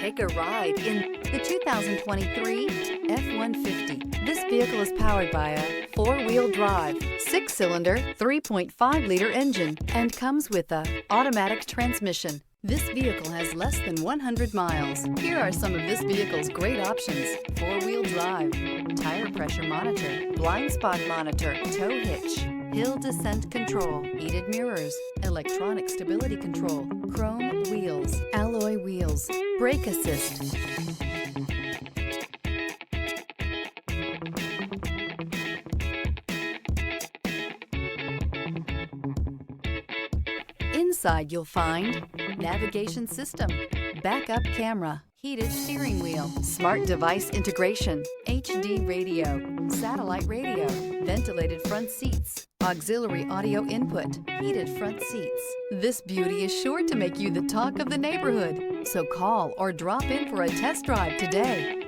Take a ride in the 2023 F-150. This vehicle is powered by a four-wheel drive, six-cylinder, 3.5-liter engine, and comes with a automatic transmission. This vehicle has less than 100 miles. Here are some of this vehicle's great options: four-wheel drive, tire pressure monitor, blind spot monitor, tow hitch, hill descent control, heated mirrors, electronic stability control, chrome wheels, alloy wheels, brake assist. Inside you'll find navigation system, backup camera, heated steering wheel, smart device integration, HD radio, satellite radio, ventilated front seats, auxiliary audio input, heated front seats. This beauty is sure to make you the talk of the neighborhood. So call or drop in for a test drive today.